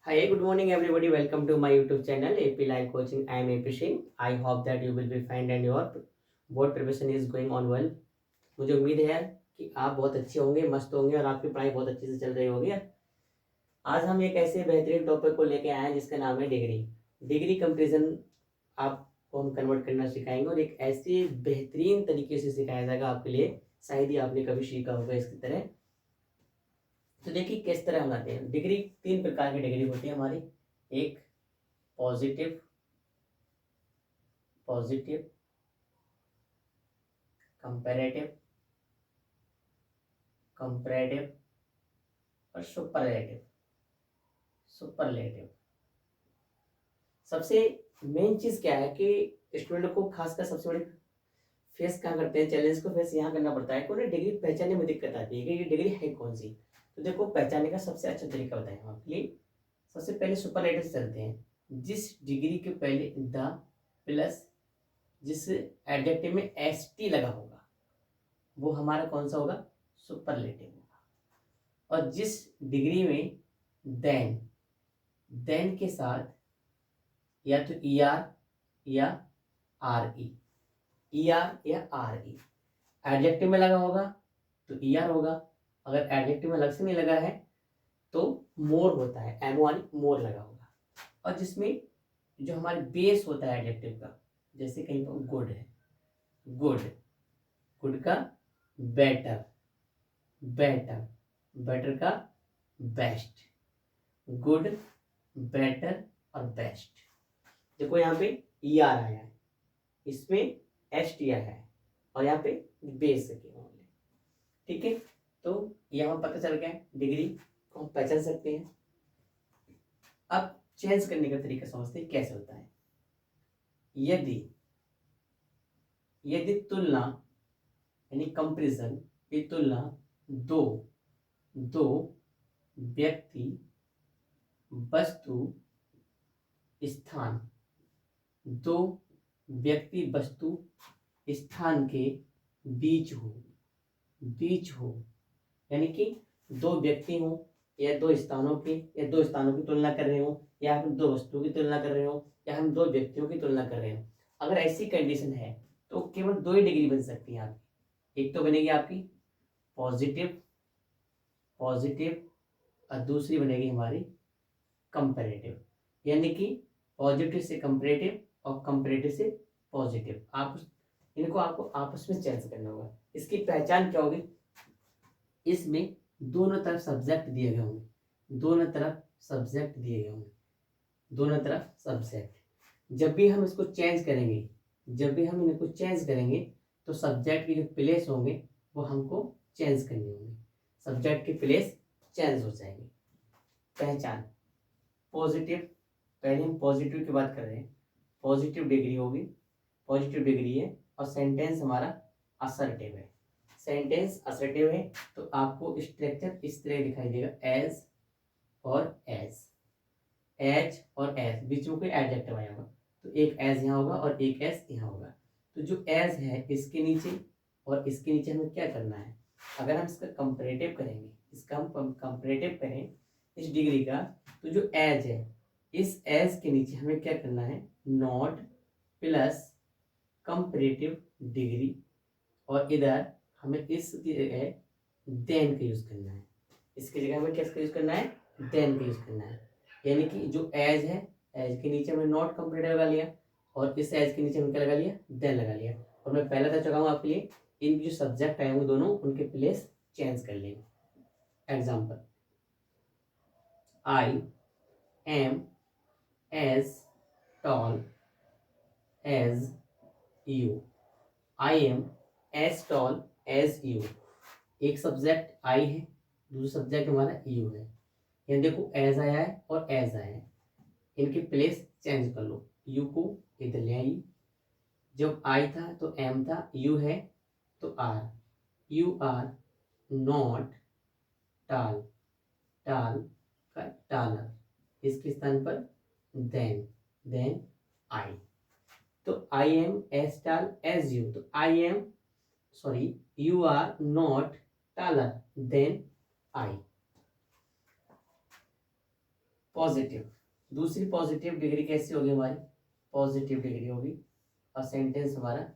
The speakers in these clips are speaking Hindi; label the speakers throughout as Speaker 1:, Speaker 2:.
Speaker 1: Hi, good morning, everybody. Welcome to my YouTube channel, AP Live Coaching. I am AP Singh. I hope that you will be fine and your board preparation is going on well. मुझे उम्मीद है कि आप बहुत अच्छे होंगे, मस्त होंगे और आपकी पढ़ाई बहुत अच्छे से चल रही होगी। आज हम एक ऐसे बेहतरीन टॉपिक को लेके आए हैं जिसका नाम है डिग्री। डिग्री कंपैरिजन आपको हम कन्वर्ट करना सिखाएंगे और एक ऐसे बेहतरीन तरीके से सिखाया जाएगा आपके लिए, शायद ही आपने कभी सीखा होगा इसकी तरह। तो देखिए किस तरह हम आते हैं। डिग्री तीन प्रकार की डिग्री होती है हमारी। एक पॉजिटिव, पॉजिटिव, कंपैरेटिव, कंपैरेटिव और सुपरलेटिव, सुपरलेटिव। सबसे मेन चीज क्या है कि स्टूडेंट को खासकर सबसे बड़ी फेस क्या करते हैं, चैलेंज को फेस यहाँ करना पड़ता है कि उन्हें डिग्री पहचानने में दिक्कत आती है कि ये डिग्री है कौन सी। तो देखो पहचानने का सबसे अच्छा तरीका बताएं हम आपके लिए। सबसे पहले सुपरलेटिव से चलते हैं। जिस डिग्री के पहले द प्लस जिस एडजेक्टिव में एस टी लगा होगा वो हमारा कौन सा होगा, सुपरलेटिव होगा। और जिस डिग्री में देन, देन के साथ या तो ई आर या आर ई, ई आर या आर ई एडजेक्टिव में लगा होगा तो ई आर होगा। अगर एडजेक्टिव में अलग से नहीं लगा है तो मोर होता है, एम वाली मोर लगा होगा। और जिसमें जो हमारे बेस होता है एडजेक्टिव का, जैसे कहीं पर गुड है, गुड, गुड का बेटर, बेटर, बेटर का बेस्ट, गुड, बेटर और बेस्ट। देखो यहाँ पे ई आर आया है, इसमें एस टी आया है और यहाँ पे बेस के मामले। ठीक है, तो यहाँ पता चल गया डिग्री को हम पहचान सकते हैं। अब चेंज करने का तरीका समझते हैं कैसे होता है। यदि यदि तुलना यानी कंपैरिजन, ये तुलना दो दो व्यक्ति, वस्तु, स्थान, दो व्यक्ति वस्तु स्थान के बीच हो, बीच हो, यानी कि दो व्यक्ति हो या दो स्थानों के, या दो स्थानों की तुलना कर रहे हो, या फिर दो वस्तुओं की तुलना कर रहे हो, या हम दो व्यक्तियों की तुलना कर रहे हो। अगर ऐसी कंडीशन है तो केवल दो ही डिग्री बन सकती है आपकी। एक तो बनेगी आपकी पॉजिटिव, पॉजिटिव और दूसरी बनेगी हमारी कंपैरेटिव, यानी कि पॉजिटिव से कंपैरेटिव और कंपैरेटिव से पॉजिटिव। आप इनको आपको आपस में चेंज करना होगा। इसकी पहचान क्या होगी, इसमें दोनों तरफ सब्जेक्ट दिए गए होंगे, दोनों तरफ सब्जेक्ट दिए गए होंगे, दोनों तरफ सब्जेक्ट। जब भी हम इसको चेंज करेंगे, जब भी हम इनको चेंज करेंगे तो सब्जेक्ट के जो प्लेस होंगे वो हमको चेंज करने होंगे, सब्जेक्ट के प्लेस चेंज हो जाएंगे। पहचान पॉजिटिव, पहले हम पॉजिटिव की बात कर रहे हैं। पॉजिटिव डिग्री होगी, पॉजिटिव डिग्री है और सेंटेंस हमारा असर्टिव है। सेंटेंस असर्टिव है तो आपको स्ट्रक्चर इस तरह दिखाई देगा, एज और एज, एज और एज, बीच में कोई एडजेक्टिव आया होगा तो एक एज यहाँ होगा और एक एज यहाँ होगा। तो जो एज है इसके नीचे और इसके नीचे हमें क्या करना है, अगर हम इसका कंपैरेटिव करेंगे, इसका हम कंपैरेटिव करें इस डिग्री का, तो जो एज है इस एज के नीचे हमें क्या करना है, नॉट प्लस कंपैरेटिव डिग्री, और इधर हमें इसकी जगह देन का यूज करना है। इसकी जगह हमें किसका यूज करना है, देन का यूज करना है। यानी कि जो एज है, एज के नीचे हमने नॉट कंपैरेटिव लगा लिया और इस एज के नीचे हमने क्या लगा लिया, देन लगा लिया। और मैं पहले बता चुका हूँ आपके लिए, इन जो सब्जेक्ट आए होंगे दोनों उनके प्लेस चेंज कर लेंगे। Example, I am as tall as you, I am as tall as you. एक सब्जेक्ट आई है, दूसरा सब्जेक्ट हमारा यू है। यहाँ देखो एज आया है और एज आया है, इनकी प्लेस चेंज कर लो। यू को इधर ले आई, जब आई था तो एम था, यू है तो आर, यू आर नॉट टाल, टाल का टालर, इसके स्थान पर देन, देन आई। तो I am as tall as you, तो I am sorry you are not taller than I. Positive, दूसरी पॉजिटिव डिग्री कैसी होगी हमारी, पॉजिटिव डिग्री होगी, और सेंटेंस हमारा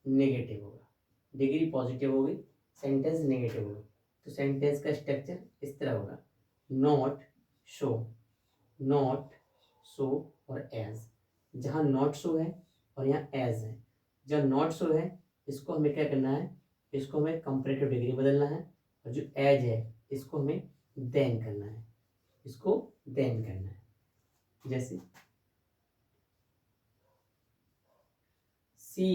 Speaker 1: नेगेटिव होगा। डिग्री पॉजिटिव होगी, सेंटेंस नेगेटिव होगा। तो सेंटेंस का स्ट्रक्चर इस तरह होगा, नॉट शो, नॉट शो और एज। जहाँ नॉट शो है और यहाँ एज है, जब नॉट शो है इसको हमें क्या करना है, इसको हमें कंपैरेटिव डिग्री बदलना है, और जो एज है इसको हमें देन करना है, इसको देन करना है। जैसे she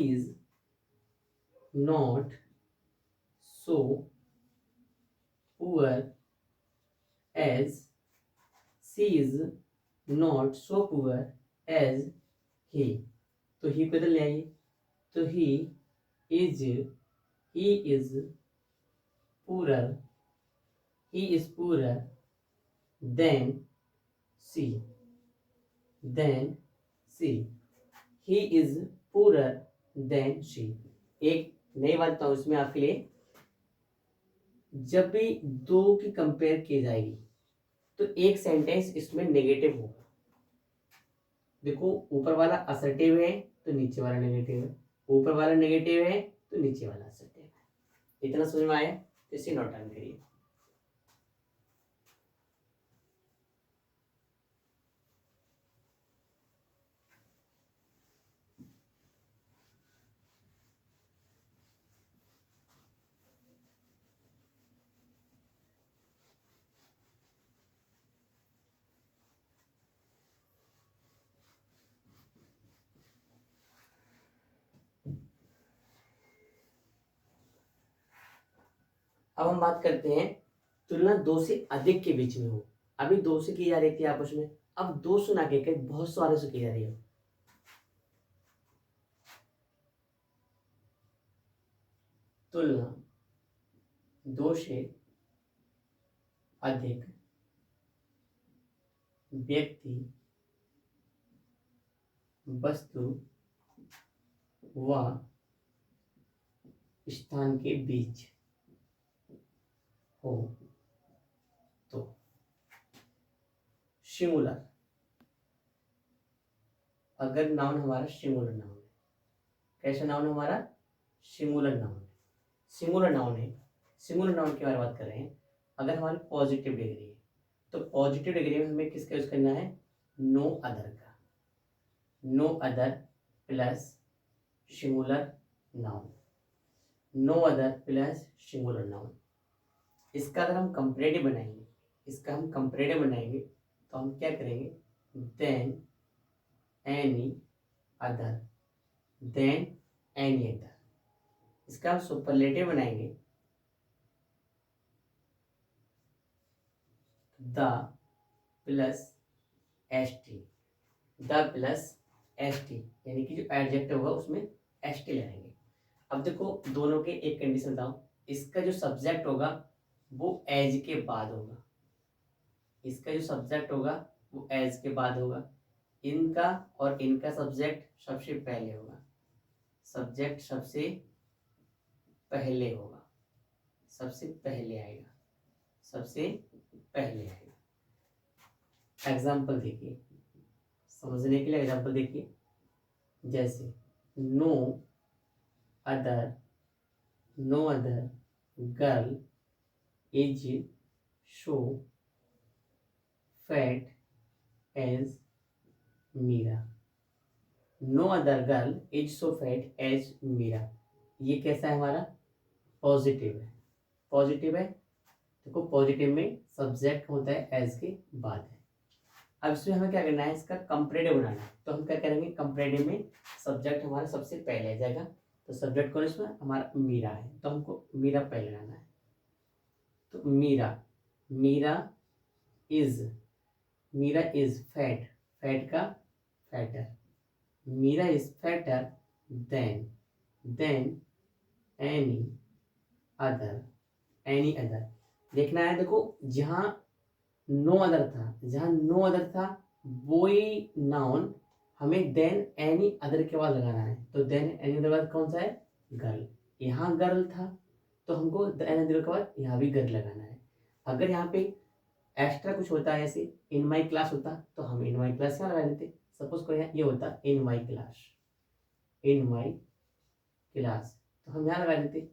Speaker 1: is not so poor as, she is not so poor as he. तो ही बदल ले आइए, तो he is poor, he is poor than she, than she, he is poor than she. एक नई बात बताऊं इसमें आपके लिए, जब भी दो की कंपेयर की जाएगी तो एक सेंटेंस इसमें नेगेटिव होगा। देखो ऊपर वाला असर्टिव है तो नीचे वाला नेगेटिव है, ऊपर वाला नेगेटिव है तो नीचे वाला असर्टिव है। इतना समझ में आया, तो इसे नोट डाउन करिए। अब हम बात करते हैं तुलना दो से अधिक के बीच में हो। अभी दो से की जा रही थी आपस में, अब दो से ना के बहुत सारे से की जा रही है। तुलना दो से अधिक व्यक्ति, वस्तु व स्थान के बीच हो तो सिंगुलर, अगर नाउन हमारा सिंगुलर नाउन है, कैसा नाउन है हमारा, सिंगुलर नाउन है, सिंगुलर नाउन है, सिंगुलर नाउन के बारे में बात कर रहे हैं। अगर हमारी पॉजिटिव डिग्री है तो पॉजिटिव डिग्री में हमें किसका यूज करना है, नो अदर का, no other plus singular noun, no other plus singular noun. इसका अगर हम कंपैरेटिव बनाएंगे, इसका हम कंपैरेटिव बनाएंगे तो हम क्या करेंगे, than any other, than any other. इसका हम सुपरलेटिव बनाएंगे, the plus s t, the plus s t, यानी कि जो एडजेक्टिव होगा उसमें एस टी लगाएंगे। अब देखो दोनों के एक कंडीशन बताओ, इसका जो सब्जेक्ट होगा वो एज के बाद होगा, इसका जो सब्जेक्ट होगा वो एज के बाद होगा, इनका और इनका सब्जेक्ट सबसे पहले होगा, सब्जेक्ट सबसे पहले होगा, सबसे पहले आएगा, सबसे पहले आएगा। एग्जाम्पल देखिए, समझने के लिए एग्जाम्पल देखिए, जैसे no other, no other girl is so fat as Meera, no other girl is so fat as Meera. ये कैसा है हमारा, पॉजिटिव है, पॉजिटिव है। देखो पॉजिटिव में सब्जेक्ट होता है एज के बाद है। अब इसमें हमें क्या करना है, इसका कंपैरेटिव बनाना है, तो हम क्या करेंगे, कंपैरेटिव में सब्जेक्ट हमारा सबसे पहले आ जाएगा, तो सब्जेक्ट कौन इसमें हमारा मीरा है, तो हमको मीरा पहले लाना है। तो Meera, Meera is, Meera is fat, fat का fatter, Meera is fatter than any other, any other. देखना है, देखो जहाँ नो अदर था, जहाँ नो अदर था वो ही नाउन हमें देन एनी अदर के बाद लगाना है, तो देन एनी अदर बाद कौन सा है, गर्ल। यहाँ गर्ल था तो हमको देन एनी अदर के बाद यहाँ भी गर्ल लगाना है। अगर यहाँ पे एक्स्ट्रा कुछ होता है ऐसे इन माई क्लास होता तो हम इन माई क्लास यहाँ लगा देते। सपोज कोई ये होता इन my class, in my class, तो हम यहाँ लगा देते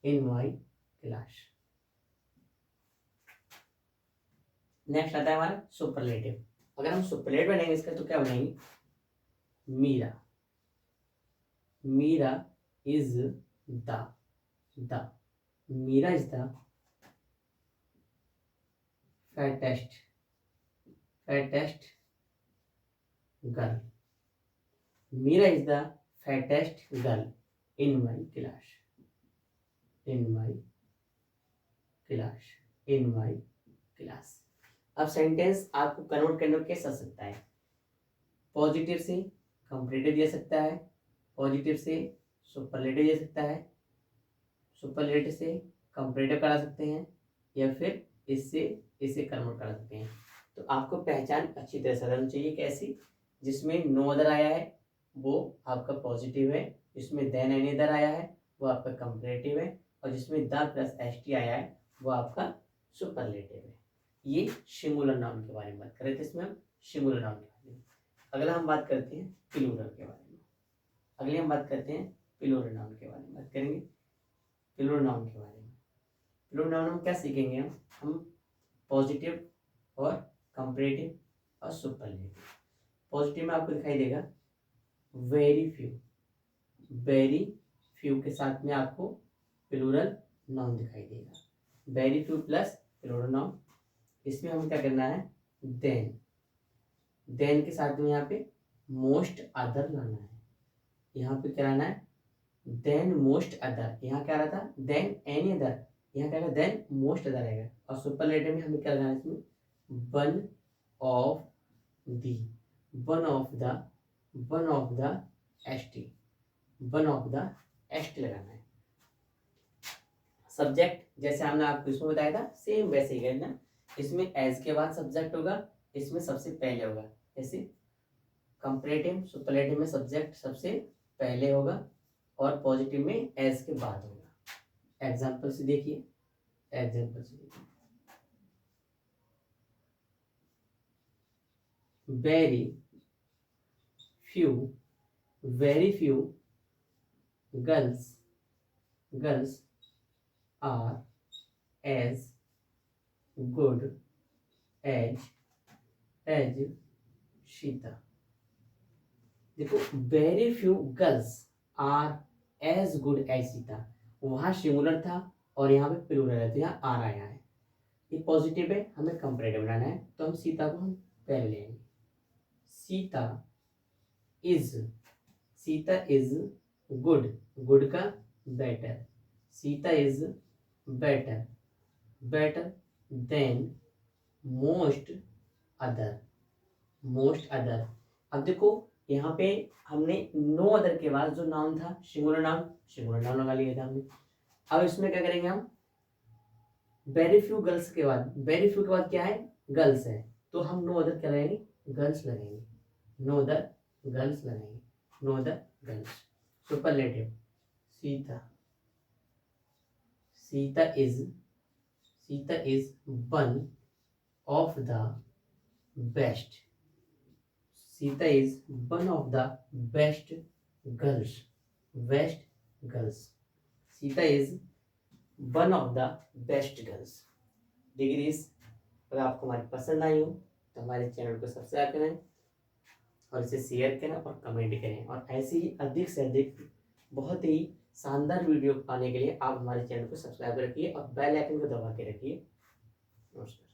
Speaker 1: इन माई क्लास। नेक्स्ट आता है हमारा सुपरलेटिव। अगर हम सुपरलेटिव बनाएंगे इसका तो क्या बनाएंगे, Meera, Meera is the Meera is the fattest girl, Meera is the fattest girl in my class, in my class, in my class। अब सेंटेंस आपको कन्वर्ट करने में कैसा सकता है, पॉजिटिव से कंपैरेटिव दे सकता है, पॉजिटिव से सुपरलेटिव दे सकता है, सुपरलेटिव से कंपैरेटिव करा सकते हैं, या फिर इससे इसे कन्वर्ट करा सकते हैं। तो आपको पहचान अच्छी तरह से करनी चाहिए कैसी, जिसमें नो अदर आया है वो आपका पॉजिटिव है, जिसमें देन एनी अदर आया है वो आपका कंपैरेटिव है, और जिसमें द प्लस एस टी आया है वो आपका सुपरलेटिव है। ये सिंगुलर नाउन के बारे में बात कर रहे थे, इसमें हम सिंगुलर नाउन के बारे में। अगला हम बात करते हैं प्लूरल के बारे में, अगले हम बात करते हैं प्लूरल नाउन के बारे में बात करेंगे, प्लूरल नाउन के बारे में। प्लूरल नाउन हम क्या सीखेंगे, हम पॉजिटिव और कंपैरेटिव और सुपरलेटिव। पॉजिटिव में आपको दिखाई देगा वेरी फ्यू, वेरी फ्यू के साथ में आपको प्लूरल नाउन दिखाई देगा, very few plus plural noun. इसमें हमें क्या करना है, देन, देन के साथ में यहाँ पे मोस्ट अदर लाना है, यहाँ पे क्या लाना है, देन मोस्ट अदर, यहाँ क्या रहा था देन एनी अदर, यहाँ क्या आएगा देन मोस्ट अदर आएगा। और सुपरलेटिव में हमें क्या लगाना है, इसमें one of the, one of the ST, one of the ST लगाना है। सब्जेक्ट जैसे हमने आपको इसमें बताया था सेम वैसे ही करना, इसमें एज के बाद सब्जेक्ट होगा, इसमें सबसे पहले होगा। जैसे कंपैरेटिव सुपरलेटिव में सब्जेक्ट सबसे पहले होगा और पॉजिटिव में एज के बाद होगा। एग्जाम्पल से देखिए, एग्जाम्पल से देखिए, very few girls are as good as Sita. देखो very few girls are as good as Sita, वहाँ सिंगुलर था और यहाँ पे प्लूरल है तो यहाँ आर आया है, ये पॉजिटिव है, हमें कंपैरेटिव बनाना है तो हम सीता को हम पहले लेंगे। सीता इज गुड, गुड का better, Sita is better than most other. अब देखो यहाँ पे हमने नो अदर के बाद जो नाउन था सिंगुलर नाउन लगा लिया था हमने। अब इसमें क्या करेंगे हम, वेरी फ्यू गर्ल्स के बाद, वेरी फ्यू के बाद क्या है गर्ल्स है, तो हम नो अदर क्या लगाएंगे, गर्ल्स लगाएंगे, नो अदर गर्ल्स लगाएंगे, no other girls. Superlative Sita is one of the best, Sita is one of the best girls, Sita is one of the best girls. Degrees अगर आपको हमारी पसंद आई हो तो हमारे चैनल को सब्सक्राइब करें और इसे शेयर करें और कमेंट करें, और ऐसे ही अधिक से अधिक बहुत ही शानदार वीडियो पाने के लिए आप हमारे चैनल को सब्सक्राइब रखिए और बेल आइकन को दबा के रखिए। नमस्कार।